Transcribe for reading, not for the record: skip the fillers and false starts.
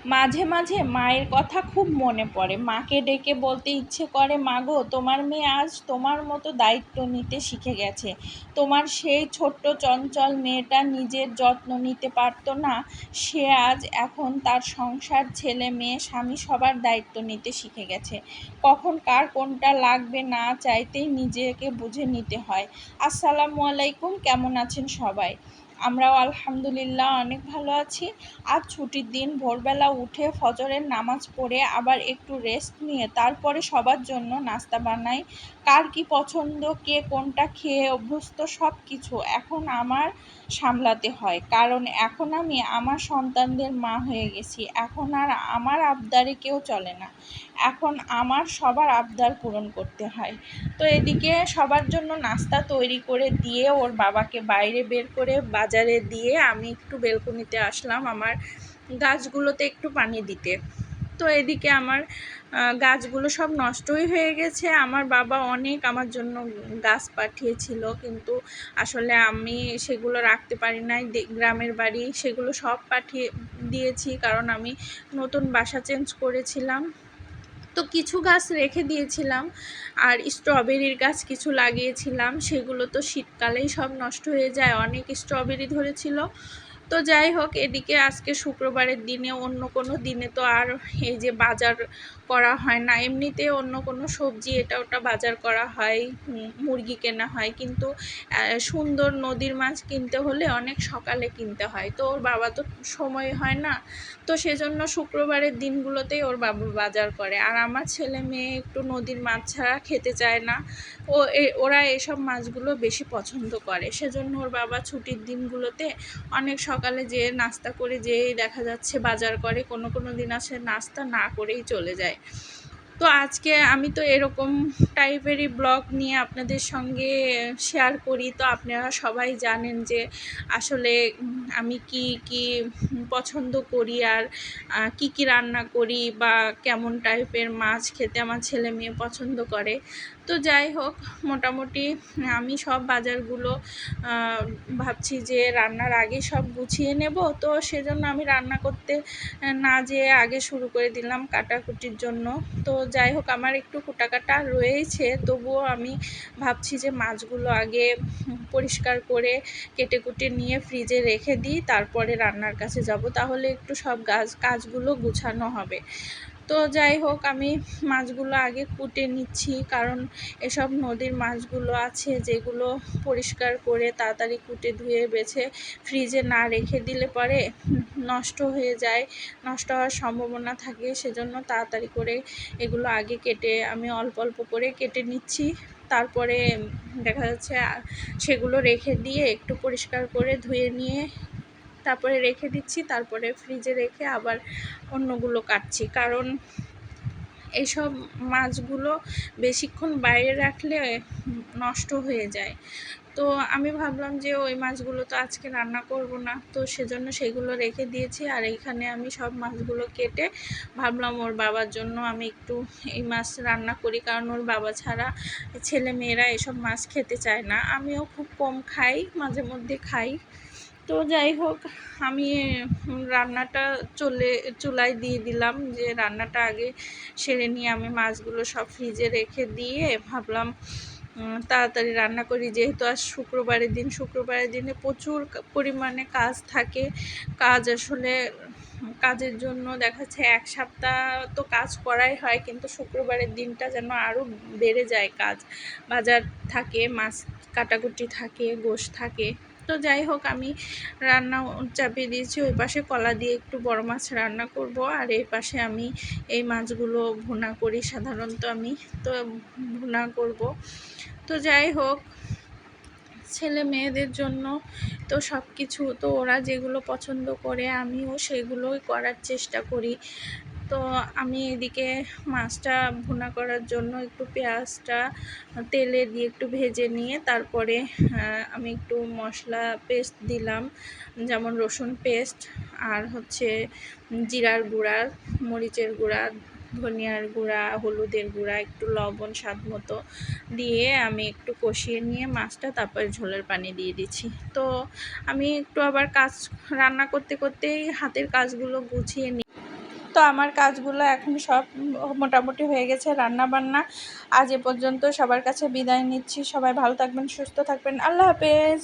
মাঝে মাঝে মায়ের কথা খুব মনে পড়ে। মাকে ডেকে বলতে ইচ্ছে করে, মা গো, তোমার মেয়ে আজ তোমার মতো দায়িত্ব নিতে শিখে গেছে। তোমার সেই ছোট্ট চঞ্চল মেয়েটা নিজের যত্ন নিতে পারতো না, সে আজ এখন তার সংসার, ছেলে মেয়ে, স্বামী সবার দায়িত্ব নিতে শিখে গেছে। কখন কার কোনটা লাগবে না চাইতেই নিজেকে বুঝে নিতে হয়। আসসালামু আলাইকুম, কেমন আছেন সবাই? আমরাও আলহামদুলিল্লাহ অনেক ভালো আছি। আজ ছুটির দিন, ভোরবেলা উঠে ফজরের নামাজ পড়ে আবার একটু রেস্ট নিয়ে তারপরে সবার জন্য নাস্তা বানাই। কার কি পছন্দ, কে কোনটা খেয়ে অভ্যস্ত, সব কিছু এখন আমার সামলাতে হয়। কারণ এখন আমি আমার সন্তানদের মা হয়ে গেছি। এখন আর আমার আবদারে কেউ চলে না, এখন আমার সবার আবদার পূরণ করতে হয়। তো এদিকে সবার জন্য নাস্তা তৈরি করে দিয়ে ওর বাবাকে বাইরে বের করে বাজারে দিয়ে আমি একটু বেলকনিতে আসলাম আমার গাছগুলোতে একটু পানি দিতে। তো এদিকে আমার গাছগুলো সব নষ্টই হয়ে গেছে। আমার বাবা অনেক আমার জন্য গাছ পাঠিয়েছিল, কিন্তু আসলে আমি সেগুলো রাখতে পারি নাই। গ্রামের বাড়ি, সেগুলো সব পাঠিয়ে দিয়েছি, কারণ আমি নতুন বাসা চেঞ্জ করেছিলাম। তো কিছু গাছ রেখে দিয়েছিলাম, আর স্ট্রবেরির গাছ কিছু লাগিয়েছিলাম, সেগুলো তো শীতকালেই সব নষ্ট হয়ে যায়। অনেক স্ট্রবেরি ধরেছিল। তো যাই হোক, এদিকে আজকে শুক্রবারের দিনে, অন্য কোনো দিনে তো আর এই যে বাজার করা হয় না। এমনিতে অন্য কোনো সবজি এটা ওটা বাজার করা হয়, মুরগি কেনা হয়, কিন্তু সুন্দর নদীর মাছ কিনতে হলে অনেক সকালে কিনতে হয়। তো ওর বাবা তো সময় হয় না, তো সেজন্য শুক্রবারের দিনগুলোতেই ওর বাবা বাজার করে। আর আমার ছেলে মেয়ে একটু নদীর মাছ ছাড়া খেতে চায় না, ওরা এসব মাছগুলো বেশি পছন্দ করে। সেজন্য ওর বাবা ছুটির দিনগুলোতে অনেক সকালে যেয়ে নাস্তা করে যেয়েই দেখা যাচ্ছে বাজার করে, কোনো কোনো দিন আছে নাস্তা না করেই চলে যায়। তো আজকে আমি তো এরকম টাইপেরই ব্লগ নিয়ে আপনাদের সঙ্গে শেয়ার করি। তো আপনারা সবাই জানেন যে আসলে আমি কি কি পছন্দ করি, আর কি কি রান্না করি, বা কেমন টাইপের মাছ খেতে আমার ছেলে মেয়ে পছন্দ করে। তো যাই হোক, মোটামুটি আমি সব বাজারগুলো ভাবছি যে রান্নার আগে সব গুছিয়ে নেব। তো সেজন্য আমি রান্না করতে না যেয়ে আগে শুরু করে দিলাম কাটাকুটির জন্য। তো যাই হোক, আমার একটু কুটাকাটা রয়েছে, তবুও আমি ভাবছি যে মাছগুলো আগে পরিষ্কার করে কেটে কুটে নিয়ে ফ্রিজে রেখে দিই, তারপরে রান্নার কাছে যাব, তাহলে একটু সব কাজগুলো গুছানো হবে। তো যাই হোক, আমি মাছগুলো আগে কুটে নিচ্ছি, কারণ এসব নদীর মাছগুলো আছে যেগুলো পরিষ্কার করে তাড়াতাড়ি কুটে ধুয়ে বেছে ফ্রিজে না রেখে দিলে পরে নষ্ট হয়ে যায়, নষ্ট হওয়ার সম্ভাবনা থাকে। সেজন্য তাড়াতাড়ি করে এগুলো আগে কেটে আমি অল্প অল্প করে কেটে নিচ্ছি। তারপরে দেখা যাচ্ছে সেগুলো রেখে দিয়ে একটু পরিষ্কার করে ধুয়ে নিয়ে তারপরে রেখে দিচ্ছি, তারপরে ফ্রিজে রেখে আবার অন্যগুলো কাটছি। কারণ এইসব মাছগুলো বেশিক্ষণ বাইরে রাখলে নষ্ট হয়ে যায়। তো আমি ভাবলাম যে ওই মাছগুলো তো আজকে রান্না করব না, তো সেজন্য সেগুলো রেখে দিয়েছি। আর এইখানে আমি সব মাছগুলো কেটে ভাবলাম ওর বাবার জন্য আমি একটু এই মাছ রান্না করি, কারণ ওর বাবা ছাড়া ছেলে মেয়েরা এসব মাছ খেতে চায় না। আমিও খুব কম খাই, মাঝে মধ্যে খাই। তো যাই হোক, আমি রান্নাটা চুলায় দিয়ে দিলাম, যে রান্নাটা আগে সেরে নিয়ে আমি মাছগুলো সব ফ্রিজে রেখে দিয়ে ভাবলাম তাড়াতাড়ি রান্না করি। যেহেতু আজ শুক্রবারের দিনে প্রচুর পরিমাণে কাজ থাকে। কাজ আসলে কাজের জন্য দেখা যাচ্ছে এক সপ্তাহ তো কাজ করাই হয়, কিন্তু শুক্রবারের দিনটা যেন আরও বেড়ে যায় কাজ। বাজার থাকে, মাছ কাটাকুটি থাকে, গোশ থাকে। তো যাই হোক, আমি রান্না চাপিয়ে দিয়েছি। ওই পাশে কলা দিয়ে একটু বড় মাছ রান্না করব, আর এই পাশে আমি এই মাছগুলো ভুনা করি সাধারণত আমি, তো ভুনা করব। তো যাই হোক, ছেলে মেয়েদের জন্য তো সব কিছু, তো ওরা যেগুলো পছন্দ করে আমিও সেগুলোই করার চেষ্টা করি। তো আমি এদিকে মাছটা ভুনা করার জন্য একটু পেঁয়াজটা তেলে দিয়ে একটু ভেজে নিয়ে তারপরে আমি একটু মশলা পেস্ট দিলাম, যেমন রসুন পেস্ট, আর হচ্ছে জিরার গুঁড়া, মরিচের গুঁড়া, ধনিয়ার গুঁড়া, হলুদের গুঁড়া, একটু লবণ স্বাদ মতো দিয়ে আমি একটু কষিয়ে নিয়ে মাছটা তারপরে ঝোলের পানি দিয়ে দিচ্ছি। তো আমি একটু আবার রান্না করতে করতেই হাতের কাজগুলো গুছিয়ে নিই। তো আমার কাজগুলো এখন সব মোটামুটি হয়ে গেছে, রান্না বান্না। আজ এ পর্যন্ত, সবার কাছে বিদায় নিচ্ছি। সবাই ভালো থাকবেন, সুস্থ থাকবেন। আল্লাহ হাফেজ।